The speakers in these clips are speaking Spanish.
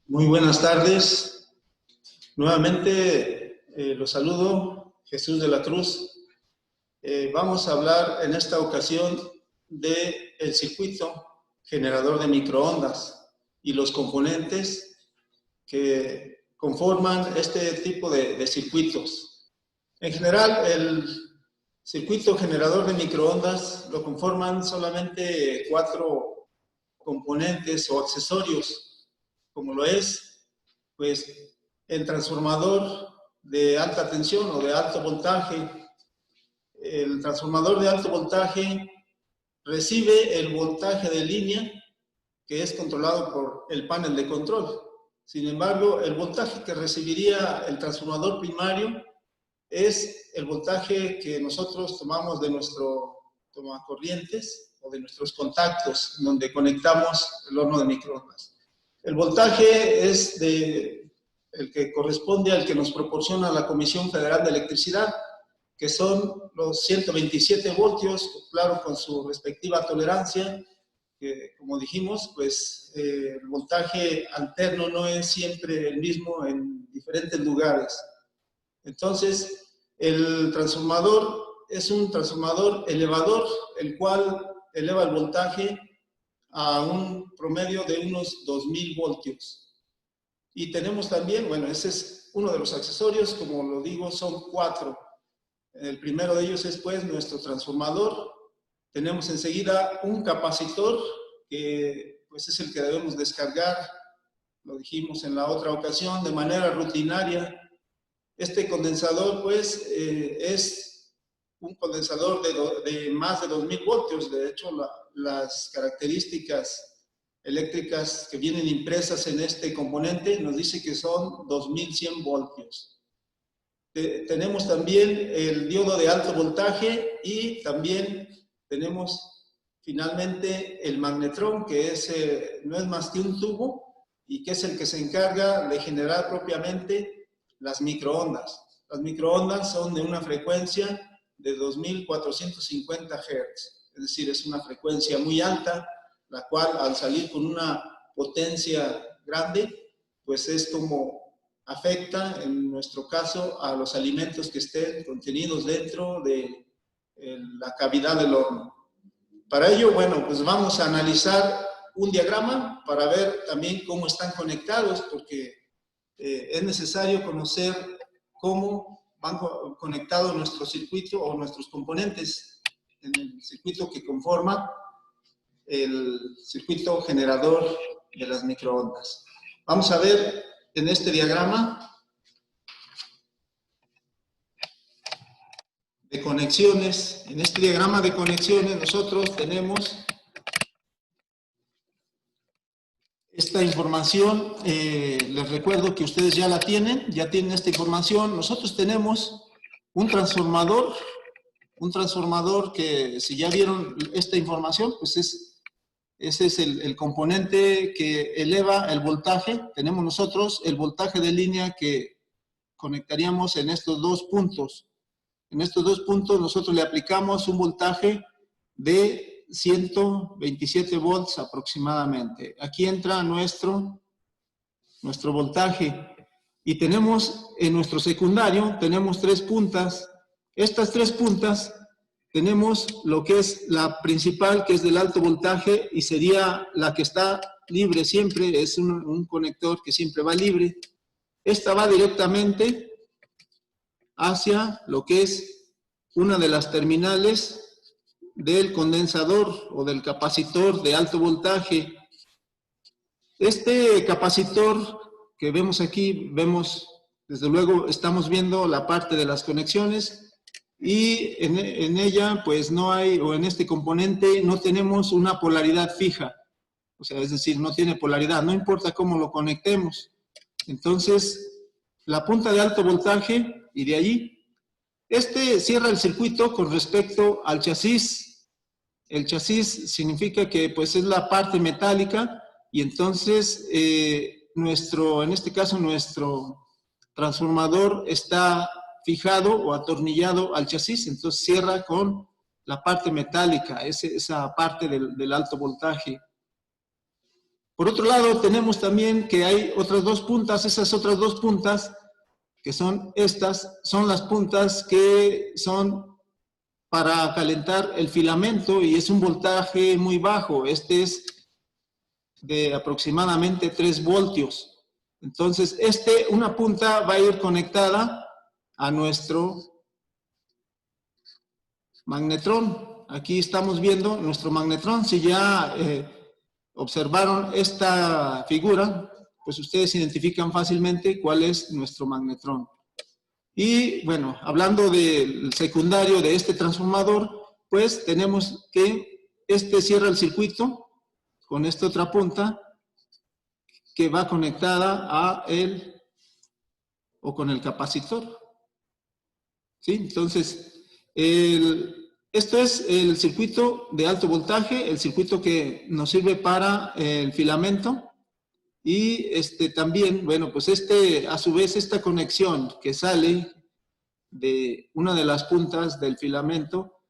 Muy buenas tardes. Nuevamente los saludo, Jesús de la Cruz. Vamos a hablar en esta ocasión del circuito generador de microondas y los componentes que conforman este tipo de circuitos. En general, el circuito generador de microondas lo conforman solamente 4 componentes o accesorios, como lo es, pues, el transformador de alta tensión o de alto voltaje. El transformador de alto voltaje recibe el voltaje de línea que es controlado por el panel de control. Sin embargo, el voltaje que recibiría el transformador primario es el voltaje que nosotros tomamos de nuestro tomacorrientes o de nuestros contactos donde conectamos el horno de microondas. El voltaje es el que corresponde al que nos proporciona la Comisión Federal de Electricidad, que son los 127 voltios, claro, con su respectiva tolerancia, que, como dijimos, pues el voltaje alterno no es siempre el mismo en diferentes lugares. Entonces, el transformador es un transformador elevador, el cual eleva el voltaje a un promedio de unos 2000 voltios. Y tenemos también, bueno, ese es uno de los accesorios, como lo digo, son 4. El primero de ellos es pues nuestro transformador. Tenemos enseguida un capacitor, que pues es el que debemos descargar, lo dijimos en la otra ocasión, de manera rutinaria. Este condensador pues es un condensador de más de 2000 voltios, de hecho las características eléctricas que vienen impresas en este componente nos dice que son 2100 voltios. Tenemos también el diodo de alto voltaje y también tenemos finalmente el magnetrón, que no es más que un tubo y que es el que se encarga de generar propiamente las microondas. Las microondas son de una frecuencia de 2450 Hz. Es decir, es una frecuencia muy alta, la cual al salir con una potencia grande, pues es como afecta, en nuestro caso, a los alimentos que estén contenidos dentro de la cavidad del horno. Para ello, bueno, pues vamos a analizar un diagrama para ver también cómo están conectados, porque es necesario conocer cómo van conectados nuestro circuito o nuestros componentes en el circuito que conforma el circuito generador de las microondas. Vamos a ver en este diagrama de conexiones. En este diagrama de conexiones nosotros tenemos esta información. Les recuerdo que ustedes ya la tienen, esta información. Nosotros tenemos un transformador que, si ya vieron esta información, pues ese es el componente que eleva el voltaje. Tenemos nosotros el voltaje de línea que conectaríamos en estos 2 puntos. En estos 2 puntos nosotros le aplicamos un voltaje de 127 volts aproximadamente. Aquí entra nuestro voltaje. Y tenemos en nuestro secundario, tenemos 3 puntas. Estas 3 puntas tenemos lo que es la principal, que es del alto voltaje, y sería la que está libre siempre, es un conector que siempre va libre. Esta va directamente hacia lo que es una de las terminales del condensador o del capacitor de alto voltaje. Este capacitor que vemos aquí, desde luego, estamos viendo la parte de las conexiones. Y en ella, pues no hay, o en este componente, no tenemos una polaridad fija. O sea, es decir, no tiene polaridad, no importa cómo lo conectemos. Entonces, la punta de alto voltaje, y de allí, cierra el circuito con respecto al chasis. El chasis significa que, pues, es la parte metálica, y entonces, en este caso, nuestro transformador está fijado o atornillado al chasis, entonces cierra con la parte metálica, esa parte del alto voltaje. Por otro lado, tenemos también que hay otras dos puntas. Esas otras dos puntas, que son estas, son las puntas que son para calentar el filamento y es un voltaje muy bajo. Este es de aproximadamente 3 voltios. Entonces, una punta va a ir conectada a nuestro magnetrón. Aquí estamos viendo nuestro magnetrón. Si ya observaron esta figura, pues ustedes identifican fácilmente cuál es nuestro magnetrón. Y bueno, hablando del secundario de este transformador, pues tenemos que cierra el circuito con esta otra punta que va conectada a con el capacitor. ¿Sí? Entonces, esto es el circuito de alto voltaje, el circuito que nos sirve para el filamento. Y también, bueno, pues a su vez, esta conexión que sale de una de las puntas del filamento,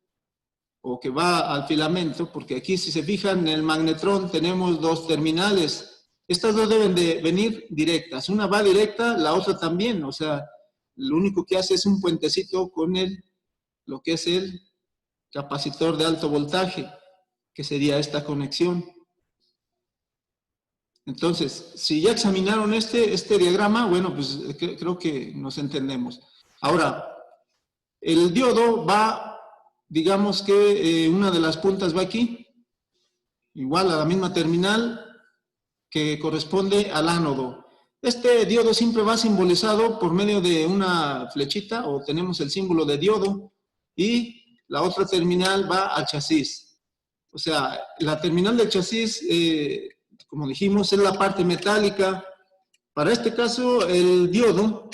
o que va al filamento, porque aquí, si se fijan, en el magnetrón tenemos dos terminales. Estas dos deben de venir directas. Una va directa, la otra también. O sea, lo único que hace es un puentecito con lo que es el capacitor de alto voltaje, que sería esta conexión. Entonces, si ya examinaron este diagrama, bueno, pues creo que nos entendemos. Ahora, el diodo va, digamos que una de las puntas va aquí, igual a la misma terminal que corresponde al ánodo. Este diodo siempre va simbolizado por medio de una flechita, o tenemos el símbolo de diodo, y la otra terminal va al chasis. O sea, la terminal del chasis, como dijimos, es la parte metálica. Para este caso, el diodo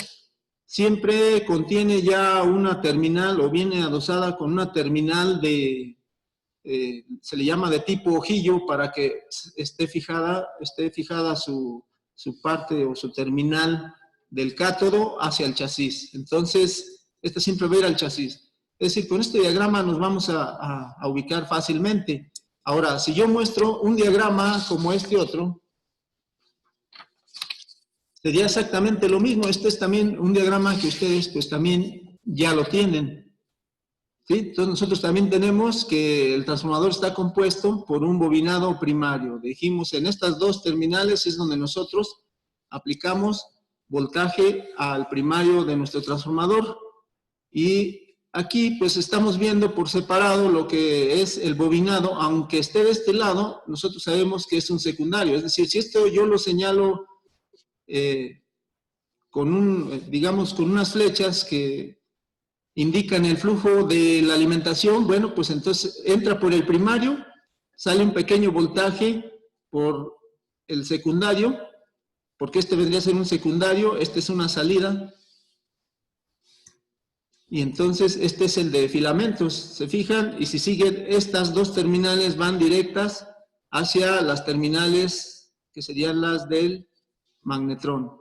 siempre contiene ya una terminal, o viene adosada con una terminal se le llama de tipo ojillo, para que esté fijada su parte o su terminal del cátodo hacia el chasis. Entonces, esta siempre va a ir al chasis. Es decir, con este diagrama nos vamos a ubicar fácilmente. Ahora, si yo muestro un diagrama como este otro, sería exactamente lo mismo. Este es también un diagrama que ustedes pues también ya lo tienen. ¿Sí? Entonces nosotros también tenemos que el transformador está compuesto por un bobinado primario. Dijimos, en estas dos terminales es donde nosotros aplicamos voltaje al primario de nuestro transformador. Y aquí pues estamos viendo por separado lo que es el bobinado. Aunque esté de este lado, nosotros sabemos que es un secundario. Es decir, si esto yo lo señalo digamos, con unas flechas que indican el flujo de la alimentación, bueno, pues entonces entra por el primario, sale un pequeño voltaje por el secundario, porque este vendría a ser un secundario, este es una salida, y entonces este es el de filamentos, se fijan, y si siguen, estas dos terminales van directas hacia las terminales que serían las del magnetrón.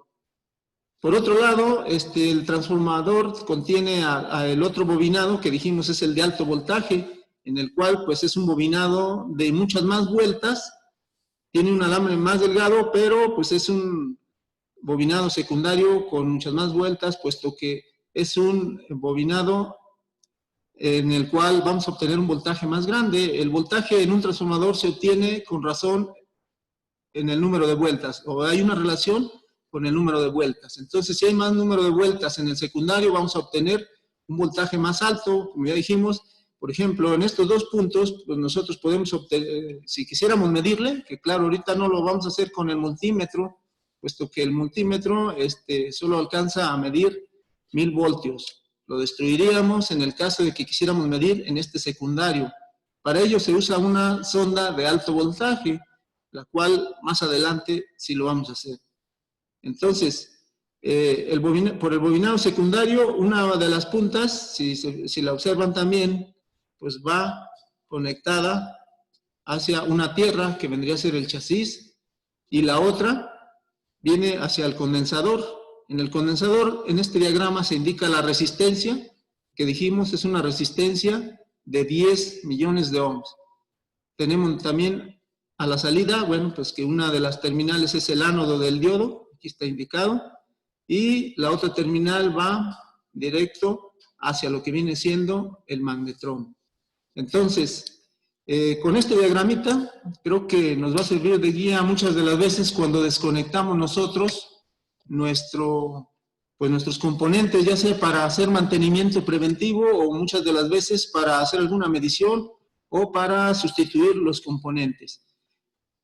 Por otro lado, el transformador contiene el otro bobinado que dijimos es el de alto voltaje, en el cual pues es un bobinado de muchas más vueltas, tiene un alambre más delgado, pero pues es un bobinado secundario con muchas más vueltas, puesto que es un bobinado en el cual vamos a obtener un voltaje más grande. El voltaje en un transformador se obtiene con razón en el número de vueltas, o hay una relación con el número de vueltas. Entonces, si hay más número de vueltas en el secundario, vamos a obtener un voltaje más alto, como ya dijimos. Por ejemplo, en estos dos puntos, pues nosotros podemos obtener, si quisiéramos medirle, que claro, ahorita no lo vamos a hacer con el multímetro, puesto que el multímetro solo alcanza a medir 1000 voltios. Lo destruiríamos en el caso de que quisiéramos medir en este secundario. Para ello se usa una sonda de alto voltaje, la cual más adelante sí lo vamos a hacer. Entonces, por el bobinado secundario, una de las puntas, si la observan también, pues va conectada hacia una tierra que vendría a ser el chasis, y la otra viene hacia el condensador. En el condensador, en este diagrama se indica la resistencia, que dijimos es una resistencia de 10 millones de ohms. Tenemos también a la salida, bueno, pues que una de las terminales es el ánodo del diodo, aquí está indicado, y la otra terminal va directo hacia lo que viene siendo el magnetrón. Entonces, con este diagramita, creo que nos va a servir de guía muchas de las veces cuando desconectamos nosotros nuestros componentes, ya sea para hacer mantenimiento preventivo o muchas de las veces para hacer alguna medición o para sustituir los componentes.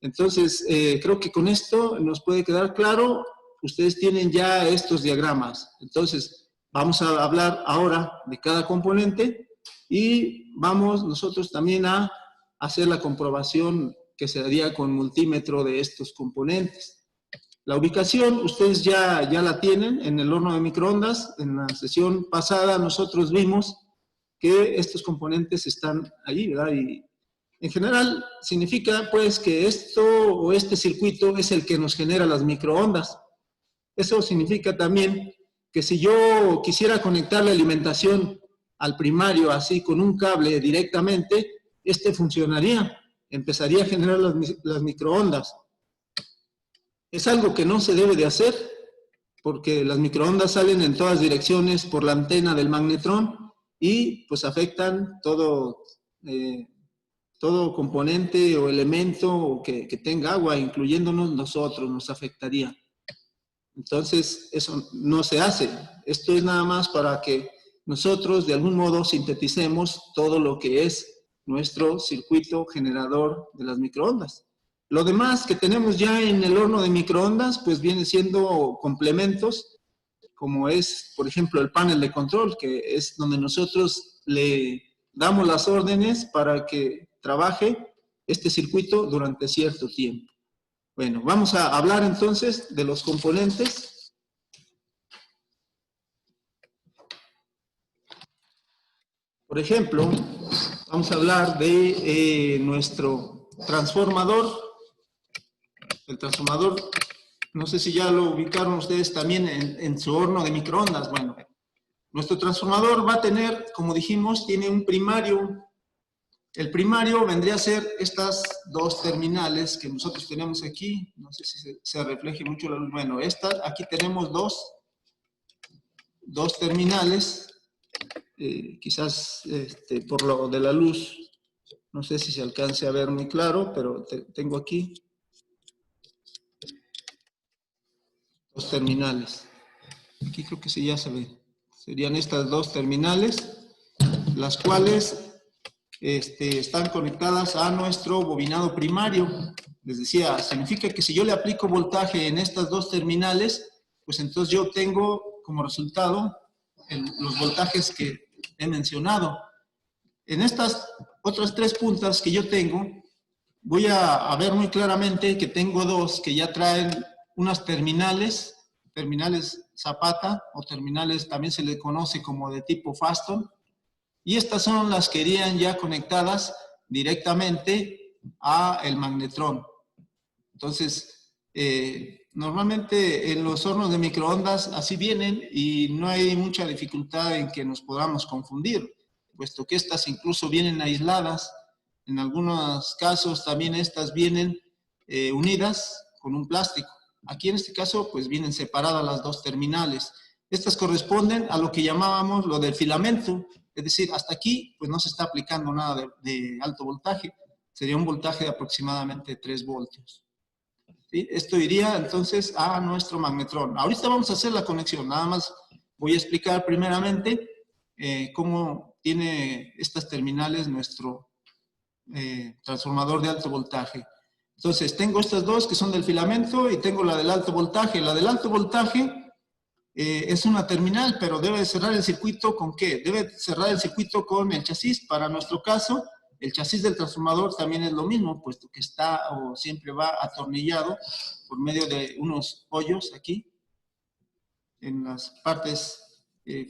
Entonces, creo que con esto nos puede quedar claro. Ustedes tienen ya estos diagramas. Entonces, vamos a hablar ahora de cada componente y vamos nosotros también a hacer la comprobación que se haría con multímetro de estos componentes. La ubicación, ustedes ya la tienen en el horno de microondas. En la sesión pasada nosotros vimos que estos componentes están allí, ¿verdad? Y en general significa pues que esto o este circuito es el que nos genera las microondas. Eso significa también que si yo quisiera conectar la alimentación al primario así con un cable directamente, este funcionaría, empezaría a generar las microondas. Es algo que no se debe de hacer porque las microondas salen en todas direcciones por la antena del magnetrón y pues afectan todo componente o elemento que tenga agua, incluyéndonos nosotros, nos afectaría. Entonces, eso no se hace. Esto es nada más para que nosotros, de algún modo, sinteticemos todo lo que es nuestro circuito generador de las microondas. Lo demás que tenemos ya en el horno de microondas, pues viene siendo complementos, como es, por ejemplo, el panel de control, que es donde nosotros le damos las órdenes para que trabaje este circuito durante cierto tiempo. Bueno, vamos a hablar entonces de los componentes. Por ejemplo, vamos a hablar de nuestro transformador. El transformador, no sé si ya lo ubicaron ustedes también en su horno de microondas. Bueno, nuestro transformador va a tener, como dijimos, tiene un primario. El primario vendría a ser estas dos terminales que nosotros tenemos aquí. No sé si se refleje mucho la luz. Bueno, aquí tenemos dos terminales. Quizás por lo de la luz, no sé si se alcance a ver muy claro, pero tengo aquí dos terminales. Aquí creo que sí ya se ve. Serían estas dos terminales, las cuales están conectadas a nuestro bobinado primario. Les decía, significa que si yo le aplico voltaje en estas dos terminales, pues entonces yo obtengo como resultado los voltajes que he mencionado. En estas otras tres puntas que yo tengo, voy a ver muy claramente que tengo dos que ya traen unas terminales Zapata, o terminales también se le conoce como de tipo Faston. Y estas son las que irían ya conectadas directamente a el magnetrón. Entonces, normalmente en los hornos de microondas así vienen y no hay mucha dificultad en que nos podamos confundir, puesto que estas incluso vienen aisladas. En algunos casos también estas vienen unidas con un plástico. Aquí en este caso pues vienen separadas las dos terminales. Estas corresponden a lo que llamábamos lo del filamento. Es decir, hasta aquí pues no se está aplicando nada de alto voltaje. Sería un voltaje de aproximadamente 3 voltios. ¿Sí? Esto iría entonces a nuestro magnetrón. Ahorita vamos a hacer la conexión. Nada más voy a explicar primeramente cómo tiene estas terminales nuestro transformador de alto voltaje. Entonces, tengo estas dos que son del filamento y tengo la del alto voltaje. La del alto voltaje es una terminal, pero debe cerrar el circuito ¿con qué? Debe cerrar el circuito con el chasis. Para nuestro caso, el chasis del transformador también es lo mismo, puesto que está o siempre va atornillado por medio de unos hoyos aquí, en las partes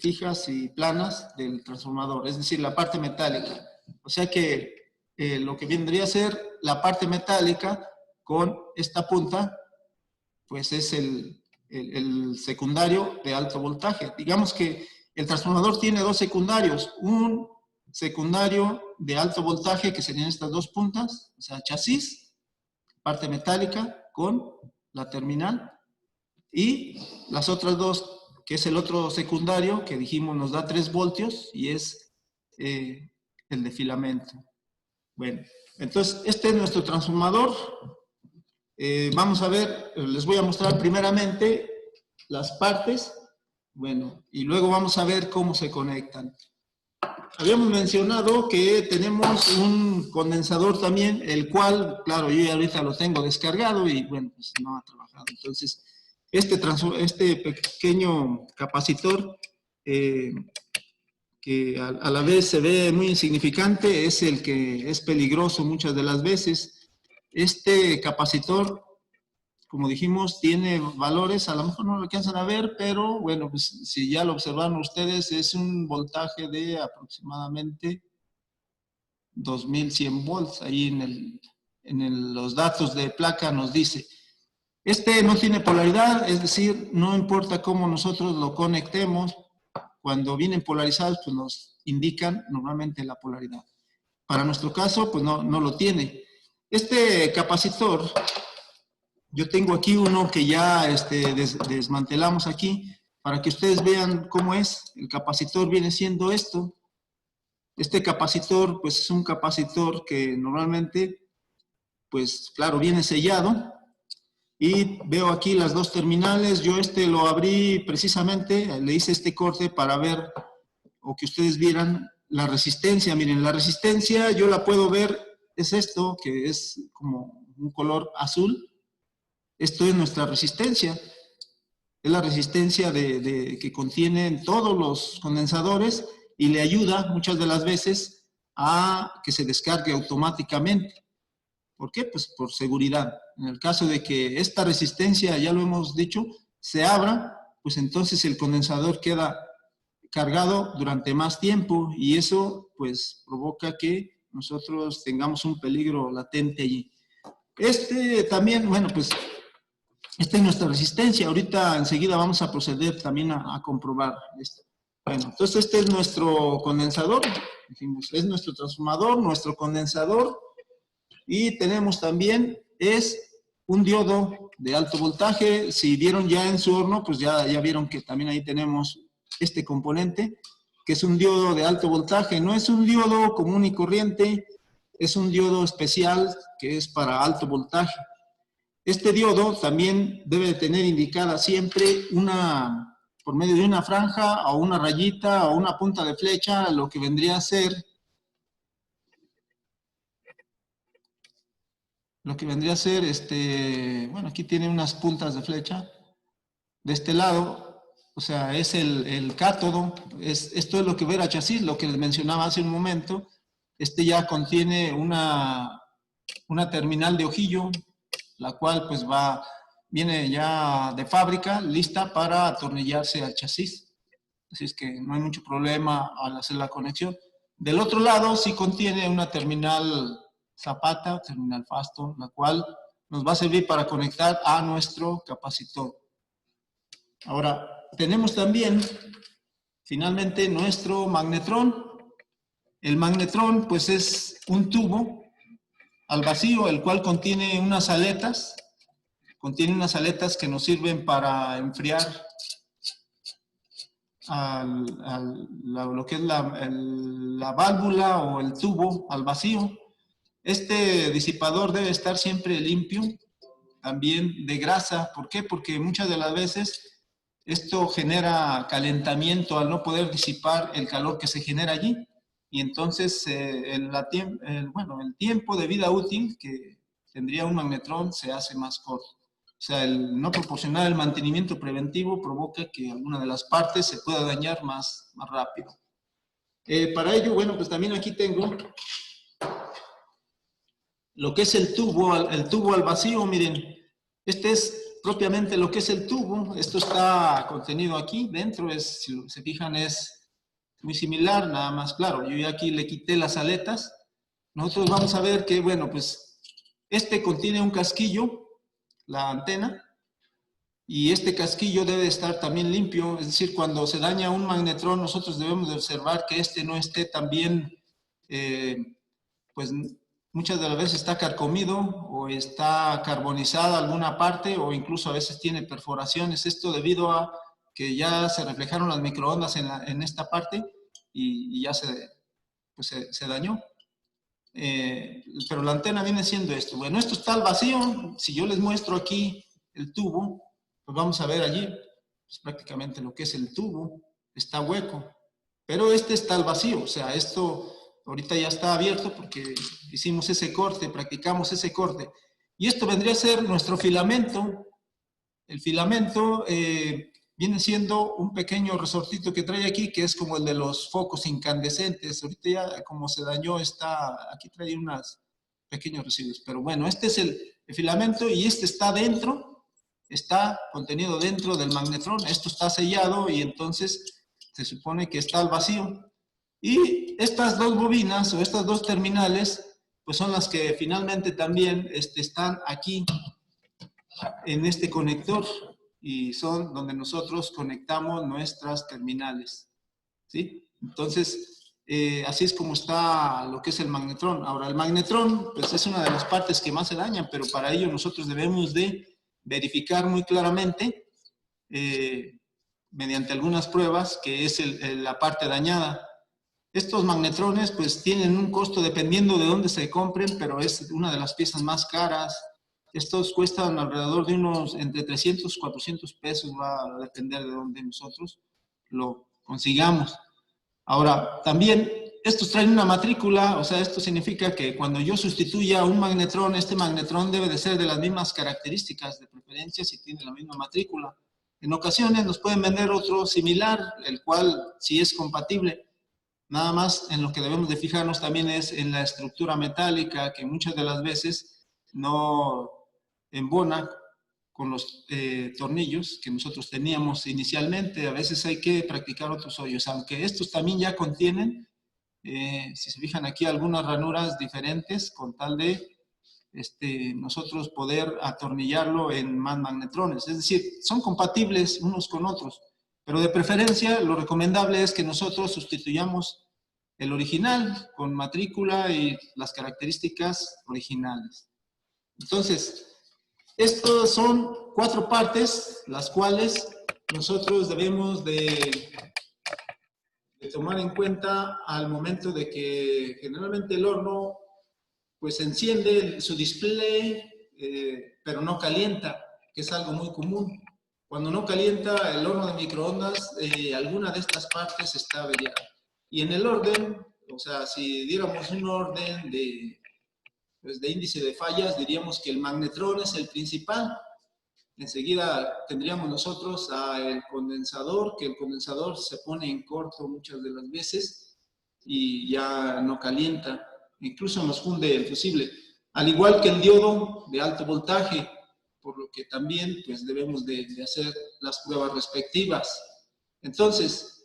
fijas y planas del transformador, es decir, la parte metálica. O sea que lo que vendría a ser la parte metálica con esta punta, pues es el secundario de alto voltaje. Digamos que el transformador tiene dos secundarios, un secundario de alto voltaje que serían estas dos puntas, o sea, chasis, parte metálica con la terminal, y las otras dos, que es el otro secundario, que dijimos nos da 3 voltios, y es el de filamento. Bueno, entonces este es nuestro transformador. Vamos a ver, les voy a mostrar primeramente las partes, bueno, y luego vamos a ver cómo se conectan. Habíamos mencionado que tenemos un condensador también, el cual, claro, yo ya ahorita lo tengo descargado y bueno, pues no ha trabajado. Entonces, este pequeño capacitor, que a la vez se ve muy insignificante, es el que es peligroso muchas de las veces. Este capacitor, como dijimos, tiene valores, a lo mejor no lo alcanzan a ver, pero bueno, pues si ya lo observaron ustedes, es un voltaje de aproximadamente 2100 volts. Ahí los datos de placa nos dice. Este no tiene polaridad, es decir, no importa cómo nosotros lo conectemos, cuando vienen polarizados, pues nos indican normalmente la polaridad. Para nuestro caso, pues no lo tiene. Este capacitor, yo tengo aquí uno que ya desmantelamos aquí, para que ustedes vean cómo es. El capacitor viene siendo esto. Este capacitor, pues es un capacitor que normalmente, pues claro, viene sellado. Y veo aquí las dos terminales. Yo lo abrí precisamente, le hice este corte para ver, o que ustedes vieran la resistencia. Miren, la resistencia yo la puedo ver, es esto, que es como un color azul. Esto es nuestra resistencia. Es la resistencia que contienen todos los condensadores y le ayuda muchas de las veces a que se descargue automáticamente. ¿Por qué? Pues por seguridad. En el caso de que esta resistencia, ya lo hemos dicho, se abra, pues entonces el condensador queda cargado durante más tiempo y eso pues provoca que nosotros tengamos un peligro latente allí. También, bueno, pues esta es nuestra resistencia. Ahorita enseguida vamos a proceder también a comprobar esto. Bueno, entonces este es nuestro condensador, dijimos, es nuestro transformador, nuestro condensador, y tenemos también, un diodo de alto voltaje. Si vieron ya en su horno, pues ya vieron que también ahí tenemos este componente, que es un diodo de alto voltaje. No es un diodo común y corriente, es un diodo especial que es para alto voltaje. Este diodo también debe de tener indicada siempre por medio de una franja o una rayita o una punta de flecha, lo que vendría a ser bueno, aquí tiene unas puntas de flecha. De este lado, o sea, es el cátodo. Esto es lo que verá chasis, lo que les mencionaba hace un momento. Ya contiene una terminal de hojillo, la cual pues viene ya de fábrica, lista para atornillarse al chasis. Así es que no hay mucho problema al hacer la conexión. Del otro lado sí contiene una terminal zapata, terminal fasto, la cual nos va a servir para conectar a nuestro capacitor. Ahora, tenemos también, finalmente, nuestro magnetrón. El magnetrón, pues, es un tubo al vacío, el cual contiene unas aletas. Contiene unas aletas que nos sirven para enfriar lo que es la válvula o el tubo al vacío. Este disipador debe estar siempre limpio, también de grasa. ¿Por qué? Porque muchas de las veces esto genera calentamiento al no poder disipar el calor que se genera allí. Y entonces el tiempo de vida útil que tendría un magnetrón se hace más corto. O sea, el no proporcionar el mantenimiento preventivo provoca que alguna de las partes se pueda dañar más rápido. Para ello, bueno, pues también aquí tengo lo que es el tubo al vacío. Miren, este es propiamente lo que es el tubo. Esto está contenido aquí dentro, si se fijan, es muy similar, nada más, claro, yo ya aquí le quité las aletas. Nosotros vamos a ver que, bueno, pues contiene un casquillo, la antena, y este casquillo debe estar también limpio. Es decir, cuando se daña un magnetrón, nosotros debemos de observar que no esté también, pues, muchas de las veces está carcomido o está carbonizada alguna parte o incluso a veces tiene perforaciones. Esto debido a que ya se reflejaron las microondas en esta parte y ya se dañó. Pero la antena viene siendo esto. Bueno, esto está al vacío. Si yo les muestro aquí el tubo, pues vamos a ver allí pues prácticamente lo que es el tubo. Está hueco. Pero este está al vacío. O sea, esto ahorita ya está abierto porque hicimos ese corte, practicamos ese corte. Y esto vendría a ser nuestro filamento. El filamento viene siendo un pequeño resortito que trae aquí, que es como el de los focos incandescentes. Ahorita ya como se dañó, aquí trae unos pequeños residuos. Pero bueno, este es el filamento y este está dentro, está contenido dentro del magnetrón. Esto está sellado y entonces se supone que está al vacío. Y estas dos bobinas o estas dos terminales, pues son las que finalmente también están aquí en este conector y son donde nosotros conectamos nuestras terminales, ¿sí? Entonces, así es como está lo que es el magnetrón. Ahora, el magnetrón, pues es una de las partes que más se dañan, pero para ello nosotros debemos de verificar muy claramente, mediante algunas pruebas, que es la parte dañada. Estos magnetrones, pues tienen un costo dependiendo de dónde se compren, pero es una de las piezas más caras. Estos cuestan alrededor de unos entre 300 y 400 pesos, va a depender de dónde nosotros lo consigamos. Ahora, también estos traen una matrícula, o sea, esto significa que cuando yo sustituya un magnetrón, este magnetrón debe de ser de las mismas características, de preferencia si tiene la misma matrícula. En ocasiones nos pueden vender otro similar, el cual sí es compatible. Nada más en lo que debemos de fijarnos también es en la estructura metálica, que muchas de las veces no embona con los tornillos que nosotros teníamos inicialmente. A veces hay que practicar otros hoyos, aunque estos también ya contienen, si se fijan aquí, algunas ranuras diferentes con tal de nosotros poder atornillarlo en más magnetrones. Es decir, son compatibles unos con otros, pero de preferencia lo recomendable es que nosotros sustituyamos el original con matrícula y las características originales. Entonces, estas son 4 partes, las cuales nosotros debemos de tomar en cuenta al momento de que generalmente el horno pues enciende su display, pero no calienta, que es algo muy común. Cuando no calienta el horno de microondas, alguna de estas partes está averiada. Y en el orden, o sea, si diéramos un orden de índice de fallas, diríamos que el magnetrón es el principal. Enseguida tendríamos nosotros el condensador, que el condensador se pone en corto muchas de las veces y ya no calienta. Incluso nos funde el fusible. Al igual que el diodo de alto voltaje, por lo que también pues, debemos de hacer las pruebas respectivas. Entonces,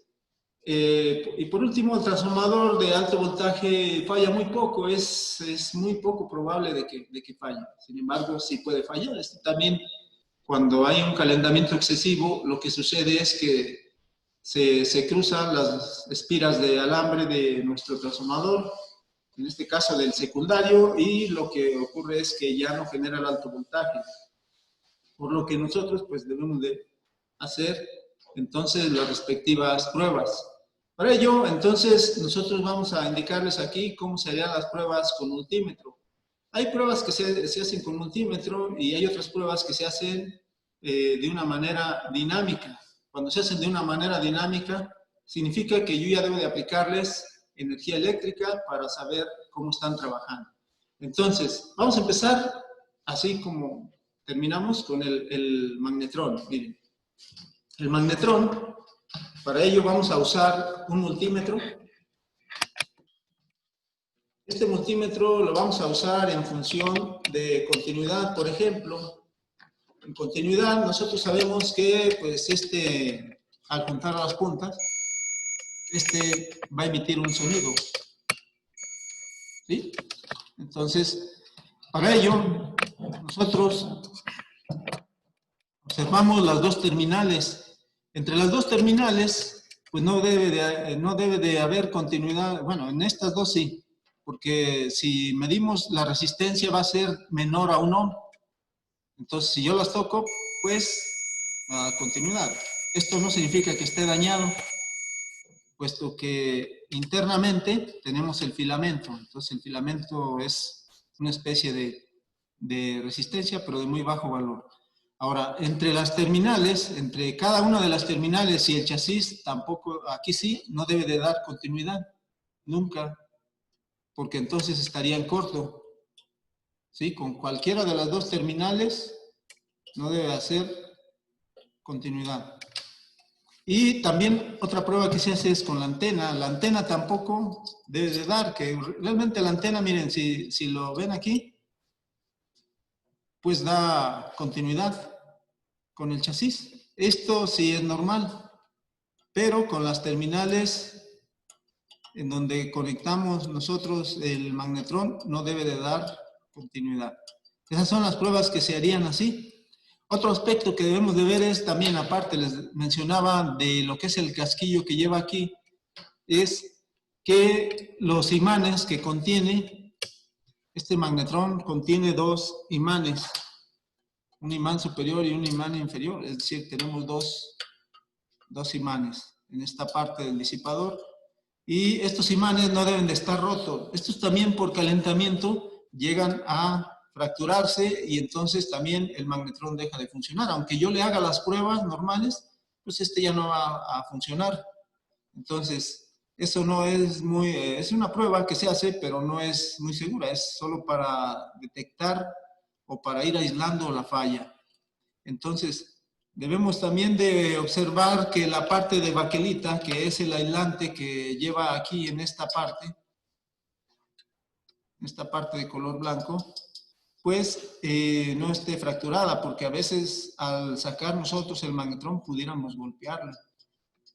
y por último, el transformador de alto voltaje falla muy poco, es muy poco probable de que falle. Sin embargo, sí puede fallar. También, cuando hay un calentamiento excesivo, lo que sucede es que se cruzan las espiras de alambre de nuestro transformador, en este caso del secundario, y lo que ocurre es que ya no genera el alto voltaje. Por lo que nosotros pues debemos de hacer entonces las respectivas pruebas. Para ello, entonces, nosotros vamos a indicarles aquí cómo se harían las pruebas con multímetro. Hay pruebas que se hacen con multímetro y hay otras pruebas que se hacen de una manera dinámica. Cuando se hacen de una manera dinámica, significa que yo ya debo de aplicarles energía eléctrica para saber cómo están trabajando. Entonces, vamos a empezar así como terminamos con el magnetrón. Miren, el magnetrón, para ello vamos a usar un multímetro. Este multímetro lo vamos a usar en función de continuidad, por ejemplo. En continuidad, nosotros sabemos que pues al juntar las puntas, va a emitir un sonido. ¿Sí? Entonces, para ello, nosotros observamos las dos terminales. Entre las dos terminales, pues no debe de haber continuidad. Bueno, en estas dos sí, porque si medimos la resistencia va a ser menor a 1 ohm. Entonces, si yo las toco, pues, a continuidad. Esto no significa que esté dañado, puesto que internamente tenemos el filamento. Entonces, el filamento es una especie de resistencia, pero de muy bajo valor. Ahora, entre las terminales, entre cada una de las terminales y el chasis, tampoco, aquí sí, no debe de dar continuidad, nunca, porque entonces estaría en corto. ¿Sí? Con cualquiera de las dos terminales no debe hacer continuidad. Y también otra prueba que se hace es con la antena. La antena tampoco debe de dar, que realmente la antena, miren, si lo ven aquí, pues da continuidad con el chasis. Esto sí es normal, pero con las terminales en donde conectamos nosotros el magnetrón no debe de dar continuidad. Esas son las pruebas que se harían así. Otro aspecto que debemos de ver es también, aparte les mencionaba de lo que es el casquillo que lleva aquí, es que los imanes que contiene, este magnetrón contiene dos imanes, un imán superior y un imán inferior, es decir, tenemos dos imanes en esta parte del disipador, y estos imanes no deben de estar rotos. Estos también por calentamiento llegan a fracturarse y entonces también el magnetrón deja de funcionar. Aunque yo le haga las pruebas normales, pues este ya no va a funcionar. Entonces, eso no es muy, es una prueba que se hace, pero no es muy segura, es solo para detectar o para ir aislando la falla. Entonces, debemos también de observar que la parte de baquelita, que es el aislante que lleva aquí en esta parte de color blanco, pues no esté fracturada, porque a veces al sacar nosotros el magnetrón pudiéramos golpearlo.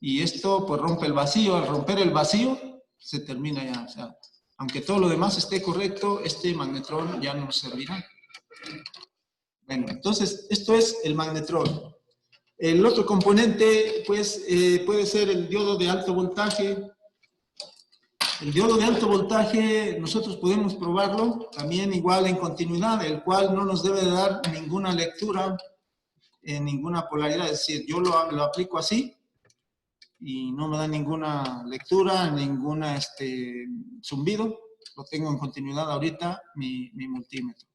Y esto pues rompe el vacío. Al romper el vacío se termina ya. O sea, aunque todo lo demás esté correcto, este magnetrón ya no nos servirá. Bueno, entonces esto es el magnetrón. El otro componente pues puede ser el diodo de alto voltaje. El diodo de alto voltaje nosotros podemos probarlo también igual en continuidad, el cual no nos debe dar ninguna lectura en ninguna polaridad. Es decir, yo lo aplico así y no me da ninguna lectura, ninguna zumbido. Lo tengo en continuidad ahorita mi multímetro.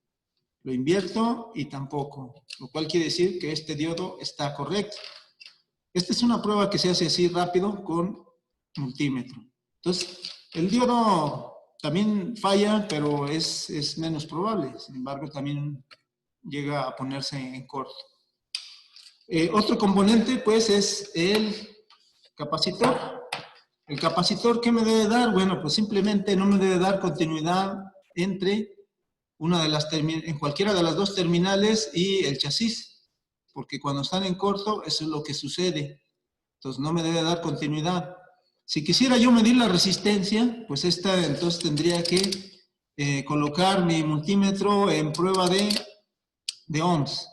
Lo invierto y tampoco, lo cual quiere decir que este diodo está correcto. Esta es una prueba que se hace así rápido con multímetro. Entonces, el diodo también falla, pero es menos probable. Sin embargo, también llega a ponerse en corto. Otro componente, pues, es el capacitor. ¿El capacitor qué me debe dar? Bueno, pues simplemente no me debe dar continuidad entre en cualquiera de las dos terminales y el chasis, porque cuando están en corto, eso es lo que sucede. Entonces no me debe dar continuidad. Si quisiera yo medir la resistencia, pues entonces tendría que colocar mi multímetro en prueba de ohms.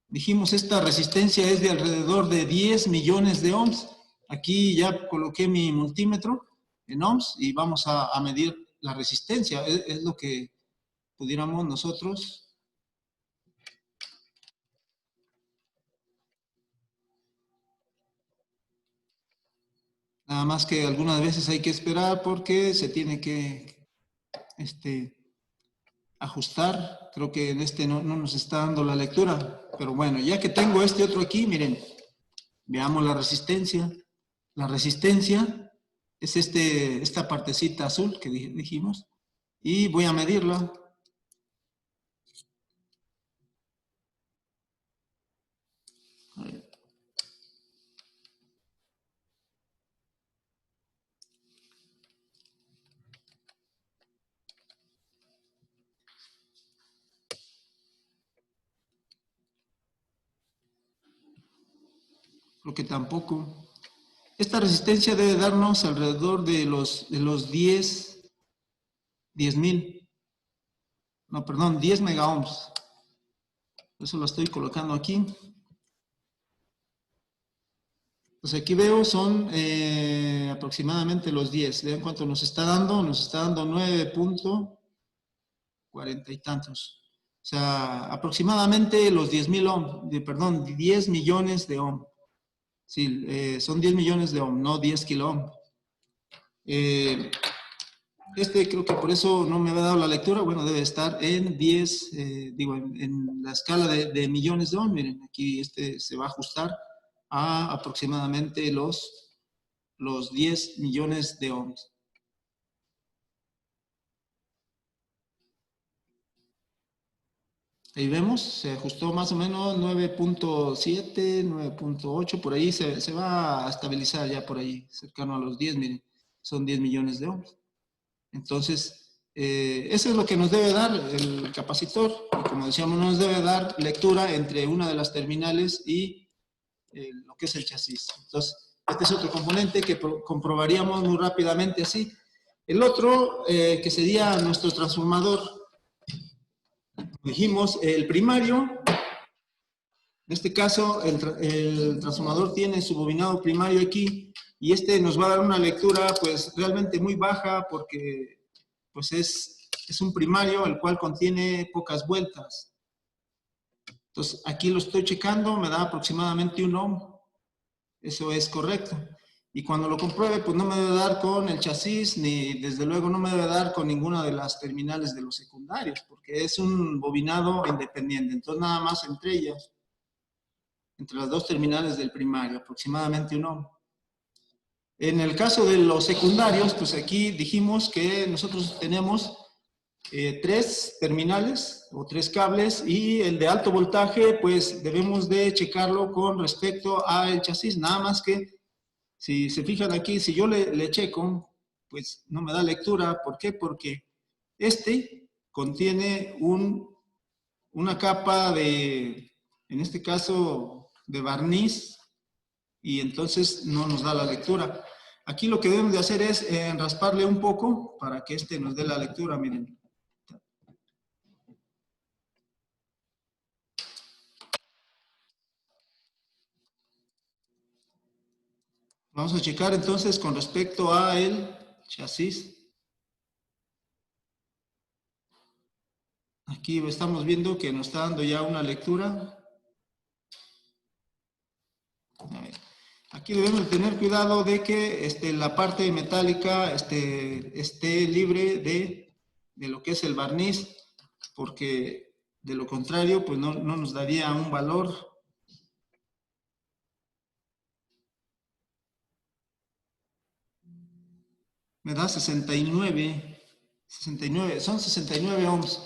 Dijimos, esta resistencia es de alrededor de 10 millones de ohms. Aquí ya coloqué mi multímetro en ohms y vamos a medir la resistencia. Es lo que pudiéramos nosotros. Nada más que algunas veces hay que esperar porque se tiene que ajustar. Creo que en no nos está dando la lectura. Pero bueno, ya que tengo este otro aquí, miren, veamos la resistencia. La resistencia es esta partecita azul que dijimos. Y voy a medirla. A ver. Creo que tampoco. Esta resistencia debe darnos alrededor de los 10,000. No, perdón, 10 megaohms. Eso lo estoy colocando aquí. Pues aquí veo son aproximadamente los 10. Vean cuánto nos está dando. Nos está dando 9.40 y tantos. O sea, aproximadamente los 10.000 ohm, perdón, 10 millones de ohm. Sí, son 10 millones de ohm, no 10 kilo ohm. Creo que por eso no me había dado la lectura. Bueno, debe estar en 10, en la escala de millones de ohm. Miren, aquí se va a ajustar a aproximadamente los 10 millones de ohms. Ahí vemos, se ajustó más o menos 9.7, 9.8, por ahí se va a estabilizar ya por ahí, cercano a los 10, miren, son 10 millones de ohms. Entonces, eso es lo que nos debe dar el capacitor. Y como decíamos, nos debe dar lectura entre una de las terminales y lo que es el chasis. Entonces, este es otro componente que comprobaríamos muy rápidamente así. El otro, que sería nuestro transformador, dijimos, el primario. En este caso, el transformador tiene su bobinado primario aquí y nos va a dar una lectura pues realmente muy baja porque pues es un primario el cual contiene pocas vueltas. Entonces, aquí lo estoy checando, me da aproximadamente 1 ohm. Eso es correcto. Y cuando lo compruebe, pues no me debe dar con el chasis, ni desde luego no me debe dar con ninguna de las terminales de los secundarios, porque es un bobinado independiente. Entonces, nada más entre ellas, entre las dos terminales del primario, aproximadamente 1 ohm. En el caso de los secundarios, pues aquí dijimos que nosotros tenemos 3 terminales o 3 cables y el de alto voltaje, pues debemos de checarlo con respecto al chasis, nada más que si se fijan aquí, si yo le checo, pues no me da lectura. ¿Por qué? Porque contiene una capa en este caso, de barniz, y entonces no nos da la lectura. Aquí lo que debemos de hacer es rasparle un poco para que nos dé la lectura, miren. Vamos a checar entonces con respecto a el chasis. Aquí estamos viendo que nos está dando ya una lectura. Aquí debemos tener cuidado de que la parte metálica esté libre de lo que es el barniz, porque de lo contrario, pues no nos daría un valor. Me da 69, son 69 ohms.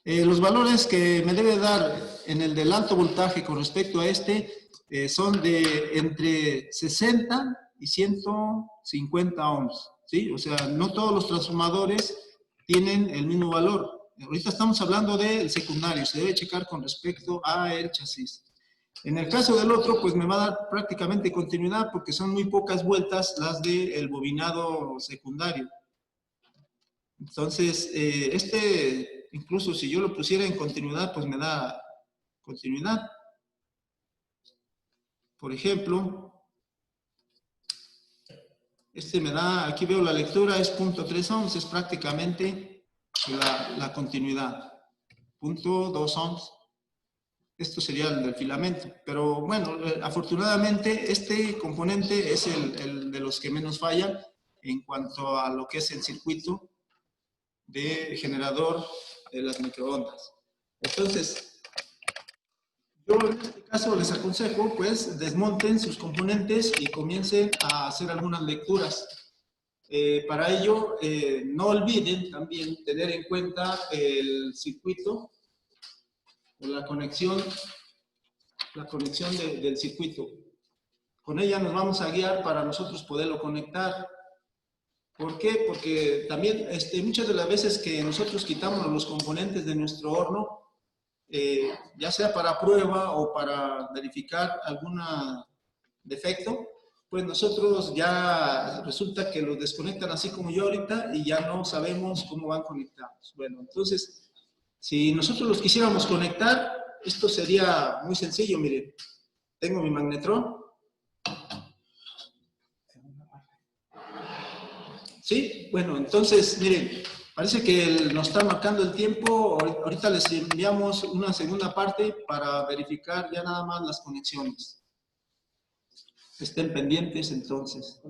Los valores que me debe dar en el del alto voltaje con respecto a son de entre 60 y 150 ohms, ¿sí? O sea, no todos los transformadores tienen el mismo valor. Ahorita estamos hablando del secundario, se debe checar con respecto a el chasis. En el caso del otro, pues me va a dar prácticamente continuidad porque son muy pocas vueltas las del bobinado secundario. Entonces, incluso si yo lo pusiera en continuidad, pues me da continuidad. Por ejemplo, me da, aquí veo la lectura, es 0.3 ohms, es prácticamente la continuidad. 0.2 ohms. Esto sería el del filamento. Pero bueno, afortunadamente este componente es el de los que menos fallan en cuanto a lo que es el circuito de generador de las microondas. Entonces, yo en este caso les aconsejo, pues, desmonten sus componentes y comiencen a hacer algunas lecturas. Para ello, no olviden también tener en cuenta el circuito o la conexión del circuito. Con ella nos vamos a guiar para nosotros poderlo conectar. ¿Por qué? Porque también muchas de las veces que nosotros quitamos los componentes de nuestro horno, ya sea para prueba o para verificar algún defecto, pues nosotros ya resulta que los desconectan así como yo ahorita y ya no sabemos cómo van conectados. Bueno, entonces, si nosotros los quisiéramos conectar, esto sería muy sencillo, miren. Tengo mi magnetrón. Sí, bueno, entonces, miren, parece que nos está marcando el tiempo. Ahorita les enviamos una segunda parte para verificar ya nada más las conexiones. Estén pendientes entonces.